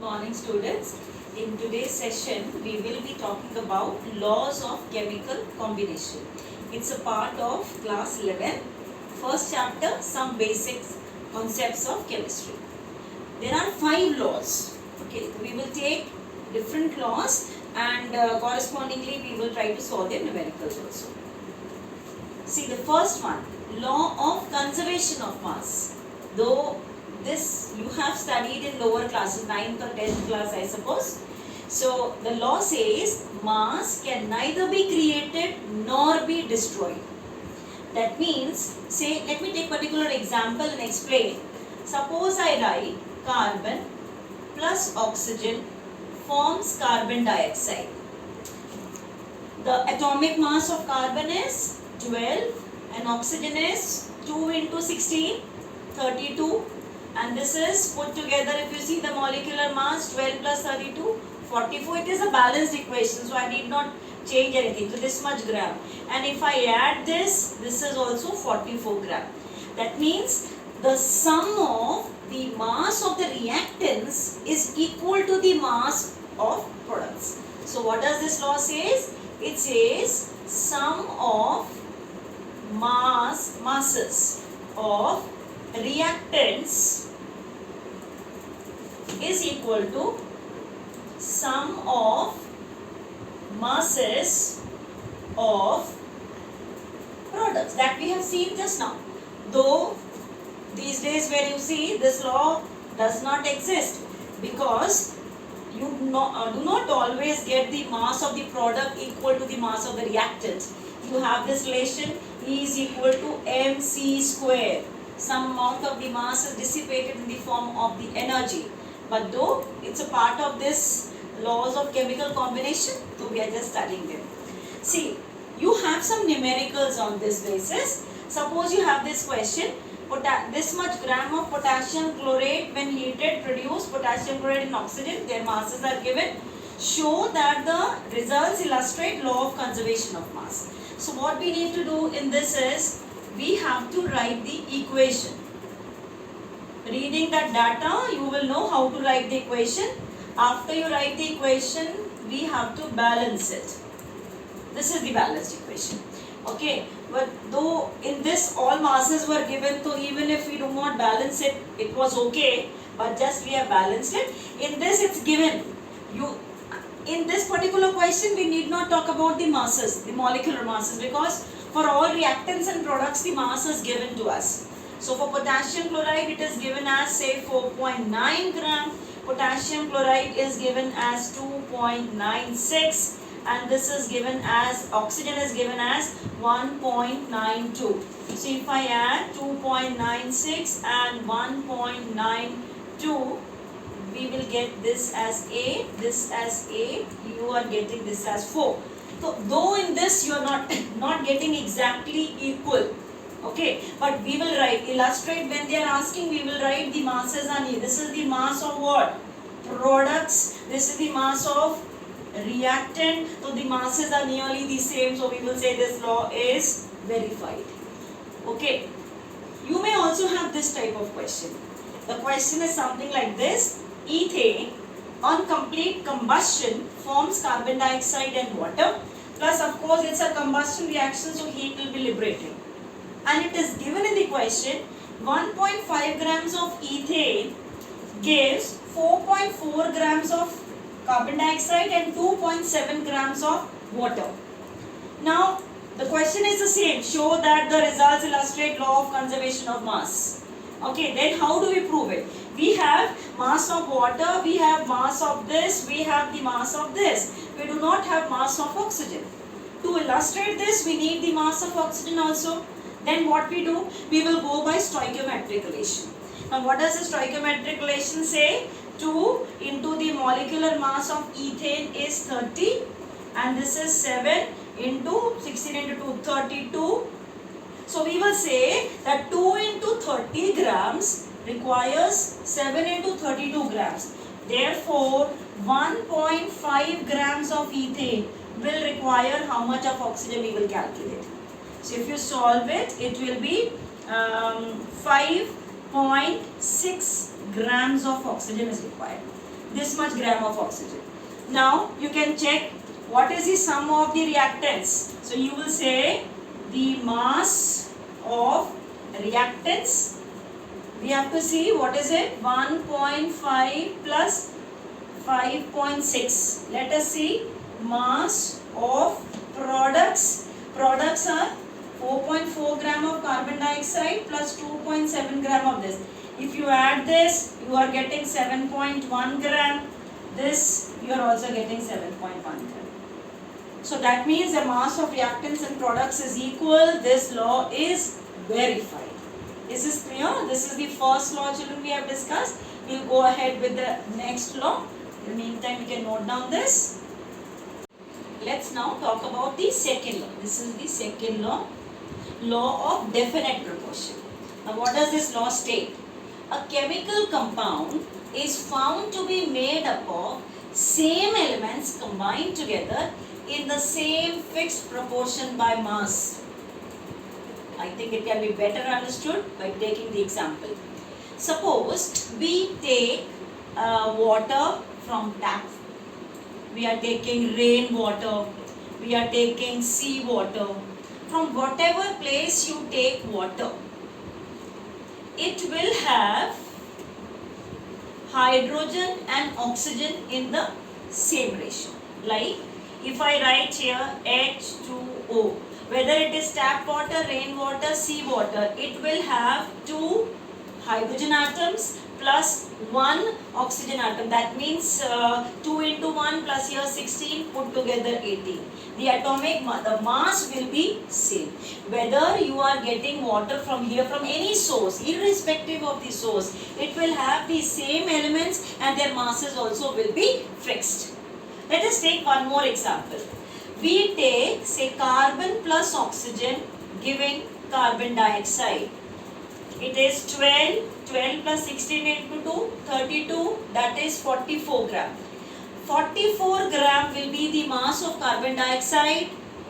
morning, students. In today's session, we will be talking about laws of chemical combination. It's a part of class 11, first chapter, some basics concepts of chemistry. There are 5 laws. Okay, we will take different laws and correspondingly we will try to solve their numericals also. See, the first one, law of conservation of mass. Though this you have studied in lower classes, 9th or 10th class I suppose. So the law says mass can neither be created nor be destroyed. That means, say, let me take particular example and explain. Suppose I write carbon plus oxygen forms carbon dioxide. The atomic mass of carbon is 12 and oxygen is 2 into 16, 32. And this is put together, if you see the molecular mass, 12 plus 32, 44. It is a balanced equation, so I need not change anything. So this much gram. And if I add this is also 44 gram. That means the sum of the mass of the reactants is equal to the mass of products. So what does this law says? It says sum of masses of reactants is equal to sum of masses of products, that we have seen just now. Though these days where you see this law does not exist, because you do not always get the mass of the product equal to the mass of the reactant. You have this relation E is equal to mc square. Some amount of the mass is dissipated in the form of the energy. But though it's a part of this laws of chemical combination, so we are just studying them. See, you have some numericals on this basis. Suppose you have this question, this much gram of potassium chlorate when heated produce potassium chlorate and oxygen, their masses are given. Show that the results illustrate law of conservation of mass. So what we need to do in this is, we have to write the equation. Reading that data, you will know how to write the equation. After you write the equation, we have to balance it. This is the balanced equation. Okay, but though in this all masses were given, so even if we do not balance it, it was okay, but just we have balanced it. In this it's given. In this particular question, we need not talk about the masses, the molecular masses, because for all reactants and products, the mass is given to us. So for potassium chloride, it is given as say 4.9 gram. Potassium chloride is given as 2.96, and this is given as, oxygen is given as 1.92. So if I add 2.96 and 1.92, we will get this as A, this as A, you are getting this as 4. So though in this you are not getting exactly equal, okay, but we will write, illustrate, when they are asking, we will write the masses on E. This is the mass of what? Products. This is the mass of reactant. So the masses are nearly the same, so we will say this law is verified. Okay. You may also have this type of question. The question is something like this. Ethane on complete combustion forms carbon dioxide and water. Plus of course it's a combustion reaction, so heat will be liberated. And it is given in the question, 1.5 grams of ethane gives 4.4 grams of carbon dioxide and 2.7 grams of water. Now the question is the same, show that the results illustrate law of conservation of mass. Okay, then how do we prove it? We have mass of water, we have mass of this, we have the mass of this. We do not have mass of oxygen. To illustrate this, we need the mass of oxygen also. Then what we do? We will go by stoichiometric relation. Now what does the stoichiometric relation say? 2 into the molecular mass of ethane is 30, and this is 7 into 16 into 2, 32. So we will say that 2 into 30 grams requires 7 into 32 grams. Therefore, 1.5 grams of ethane will require how much of oxygen we will calculate. So if you solve it, it will be 5.6 grams of oxygen is required. this much gram of oxygen. Now you can check what is the sum of the reactants. So you will say the mass of reactants. We have to see what is it, 1.5 plus 5.6. Let us see mass of products. Products are 4.4 gram of carbon dioxide plus 2.7 gram of this. If you add this, you are getting 7.1 gram. This, you are also getting 7.1 gram. So that means the mass of reactants and products is equal. This law is verified. Is this clear? This is the first law, children, we have discussed. We will go ahead with the next law. In the meantime, we can note down this. Let's now talk about the second law. This is the second law. Law of definite proportion. Now what does this law state? A chemical compound is found to be made up of same elements combined together in the same fixed proportion by mass. I think it can be better understood by taking the example. Suppose we take water from tap. We are taking rain water. We are taking sea water. From whatever place you take water, it will have hydrogen and oxygen in the same ratio. Like if I write here H2O, whether it is tap water, rain water, sea water, it will have 2 hydrogen atoms plus 1 oxygen atom. That means 2 into 1 plus here 16, put together 18. The atomic the mass will be same. Whether you are getting water from here, from any source, irrespective of the source, it will have the same elements and their masses also will be fixed. Let us take one more example. We take, say, carbon plus oxygen giving carbon dioxide. It is 12 plus 16 into 2, 32, that is 44 gram. 44 gram will be the mass of carbon dioxide,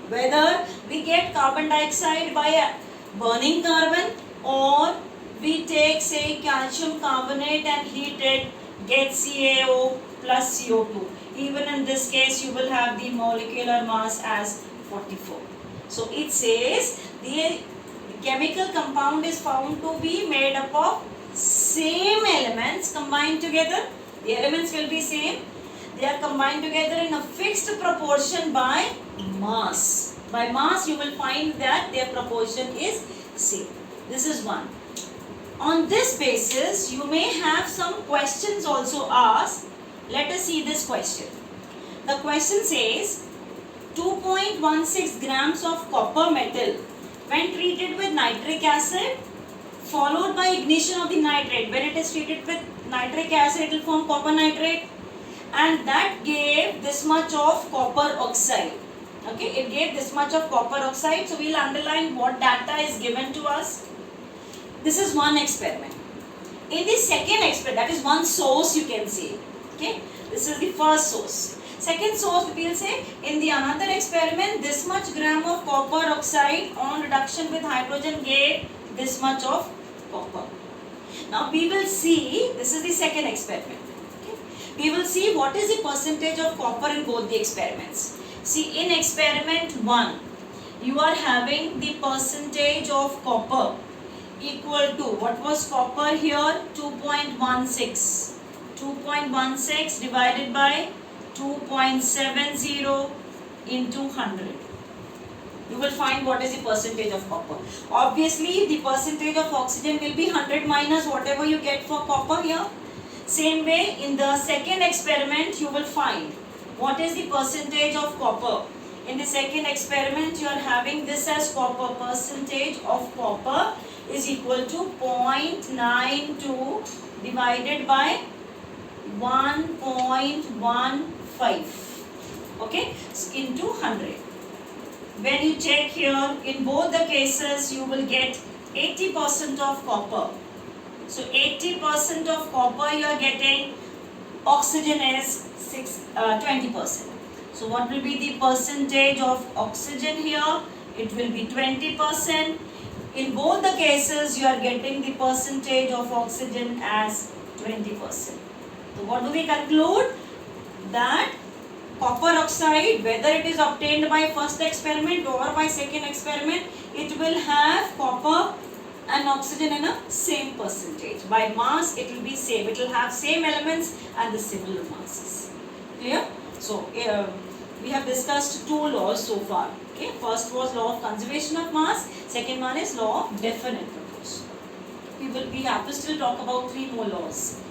whether we get carbon dioxide by burning carbon or we take, say, calcium carbonate and heat it, get CaO plus CO2. Even in this case, you will have the molecular mass as 44. So it says the chemical compound is found to be made up of same elements combined together. The elements will be same. They are combined together in a fixed proportion by mass. By mass, you will find that their proportion is same. This is one. On this basis, you may have some questions also asked. Let us see this question. The question says 2.16 grams of copper metal when treated with nitric acid followed by ignition of the nitrate. When it is treated with nitric acid, it will form copper nitrate, and that gave this much of copper oxide. Okay, it gave this much of copper oxide. So we will underline what data is given to us. This is one experiment. In the second experiment, that is one source you can see. Okay, this is the first source. Second source, we will say in the another experiment, this much gram of copper oxide on reduction with hydrogen gave this much of copper. Now we will see, this is the second experiment. Okay, we will see what is the percentage of copper in both the experiments. See, in experiment 1, you are having the percentage of copper equal to, what was copper here? 2.16. 2.16 divided by 2.70 into 100. You will find what is the percentage of copper. Obviously, the percentage of oxygen will be 100 minus whatever you get for copper here. Same way, in the second experiment, you will find what is the percentage of copper. In the second experiment, you are having this as copper. Percentage of copper is equal to 0.92 divided by 1.15. Okay, into 100. When you check here, in both the cases, you will get 80% of copper. So 80% of copper you are getting, oxygen is 20%. So what will be the percentage of oxygen here? It will be 20%. In both the cases, you are getting the percentage of oxygen as 20%. So what do we conclude? That copper oxide, whether it is obtained by first experiment or by second experiment, it will have copper and oxygen in a same percentage. By mass it will be same, it will have same elements and the similar masses. Clear? So we have discussed two laws so far. Okay, first was law of conservation of mass, second one is law of definite proportion. We have to still talk about three more laws.